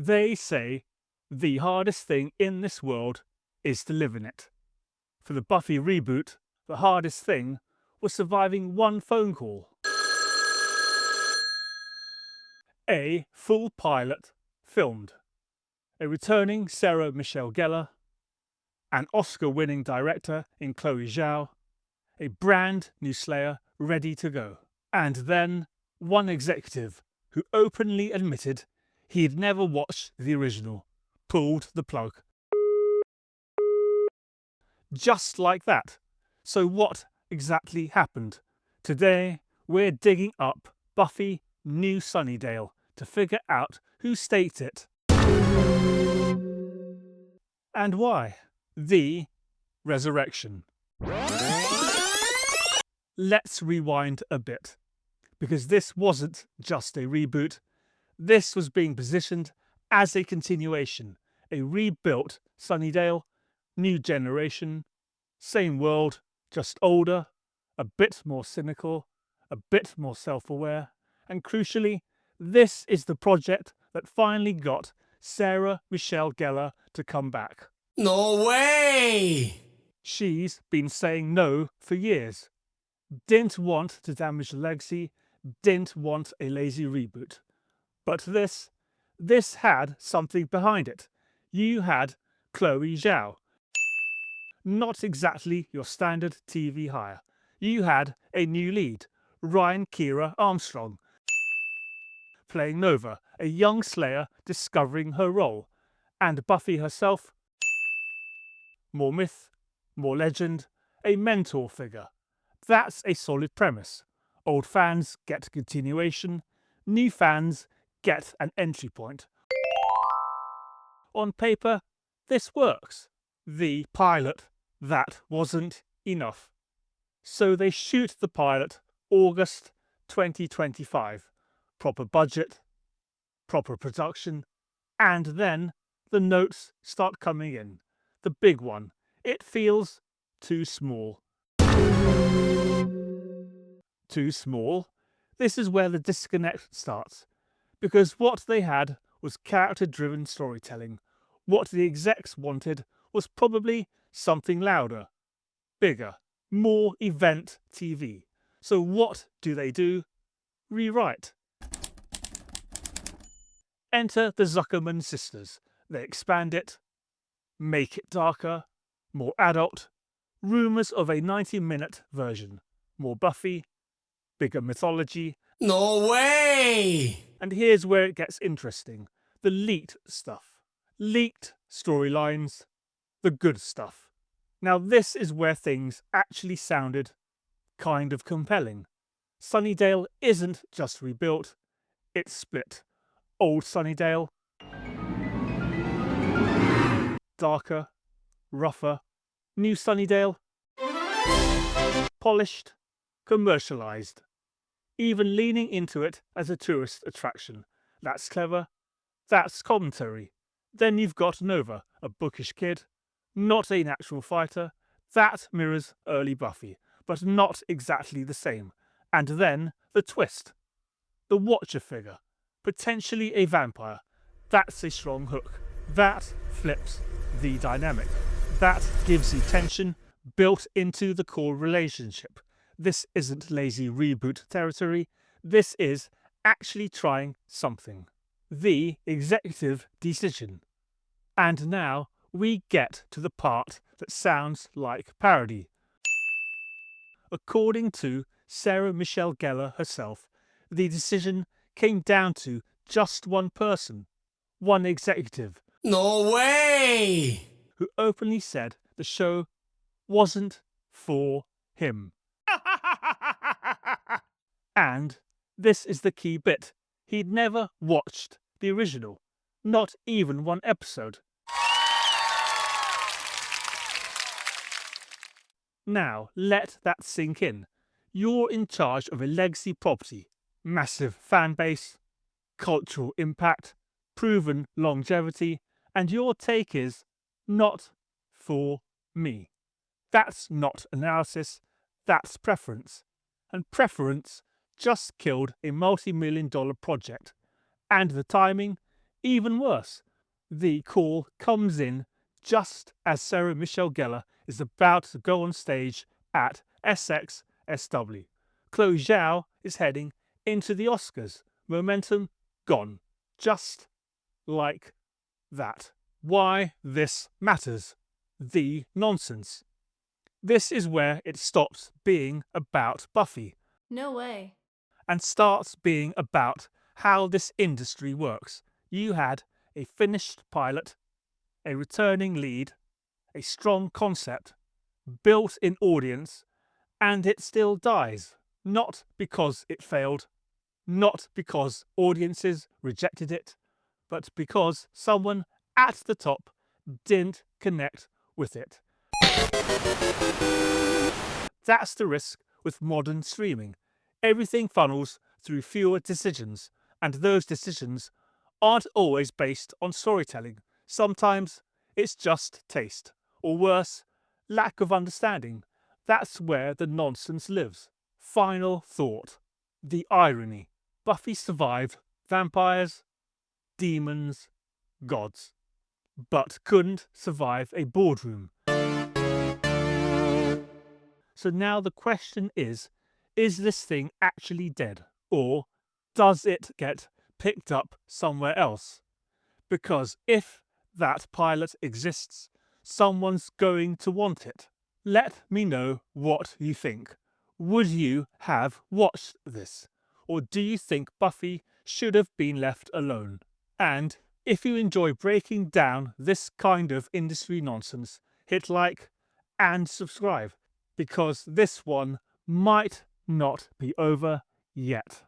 They say the hardest thing in this world is to live in it. For the Buffy reboot, the hardest thing was surviving one phone call. A full pilot filmed. A returning Sarah Michelle Gellar. An Oscar-winning director in Chloe Zhao. A brand new Slayer ready to go. And then one executive who openly admitted he'd never watched the original pulled the plug. Just like that. So what exactly happened? Today, we're digging up Buffy New Sunnydale to figure out who staked it and why. The resurrection. Let's rewind a bit, because this wasn't just a reboot. This was being positioned as a continuation, a rebuilt Sunnydale, new generation, same world, just older, a bit more cynical, a bit more self-aware, and crucially, this is the project that finally got Sarah Michelle Gellar to come back. No way! She's been saying no for years. Didn't want to damage the legacy, didn't want a lazy reboot. But this had something behind it. You had Chloe Zhao. Not exactly your standard TV hire. You had a new lead, Ryan Kira Armstrong, playing Nova, a young Slayer discovering her role, and Buffy herself. More myth, more legend, a mentor figure. That's a solid premise. Old fans get continuation, new fans get an entry point. On paper, this works. The pilot, that wasn't enough. So they shoot the pilot August 2025. Proper budget, proper production, and then the notes start coming in. The big one. It feels too small. Too small? This is where the disconnect starts. Because what they had was character-driven storytelling. What the execs wanted was probably something louder, bigger, more event TV. So what do? Rewrite. Enter the Zuckerman sisters. They expand it, make it darker, more adult, rumours of a 90-minute version, more Buffy, bigger mythology. No way! And here's where it gets interesting. The leaked stuff. Leaked storylines. The good stuff. Now this is where things actually sounded kind of compelling. Sunnydale isn't just rebuilt, it's split. Old Sunnydale, darker, rougher. New Sunnydale, polished, commercialised. Even leaning into it as a tourist attraction. That's clever. That's commentary. Then you've got Nova, a bookish kid, not a natural fighter. That mirrors early Buffy, but not exactly the same. And then the twist. The Watcher figure, potentially a vampire. That's a strong hook. That flips the dynamic. That gives you tension built into the core relationship. This isn't lazy reboot territory. This is actually trying something. The executive decision. And now we get to the part that sounds like parody. According to Sarah Michelle Gellar herself, the decision came down to just one person, one executive. No way! Who openly said the show wasn't for him. And this is the key bit. He'd never watched the original, not even one episode. Now, let that sink in. You're in charge of a legacy property, massive fan base, cultural impact, proven longevity, and your take is not for me. That's not analysis, that's preference. And preference just killed a multi-million-dollar project. And the timing, Even worse, the call comes in just as Sarah Michelle Gellar is about to go on stage at SXSW. Chloe Zhao is heading into the Oscars. Momentum gone. Just like that. Why this matters. The nonsense. This is where it stops being about Buffy No way. and starts being about how this industry works. You had a finished pilot, a returning lead, a strong concept, built-in audience, and it still dies. Not because it failed, not because audiences rejected it, but because someone at the top didn't connect with it. That's the risk with modern streaming. Everything funnels through fewer decisions, and those decisions aren't always based on storytelling. Sometimes it's just taste, or worse, lack of understanding. That's where the nonsense lives. Final thought. The irony. Buffy survived vampires, demons, gods, but couldn't survive a boardroom. So now the question is this thing actually dead? Or does it get picked up somewhere else? Because if that pilot exists, someone's going to want it. Let me know what you think. Would you have watched this? Or do you think Buffy should have been left alone? And if you enjoy breaking down this kind of industry nonsense, hit like and subscribe, because this one might not be over yet.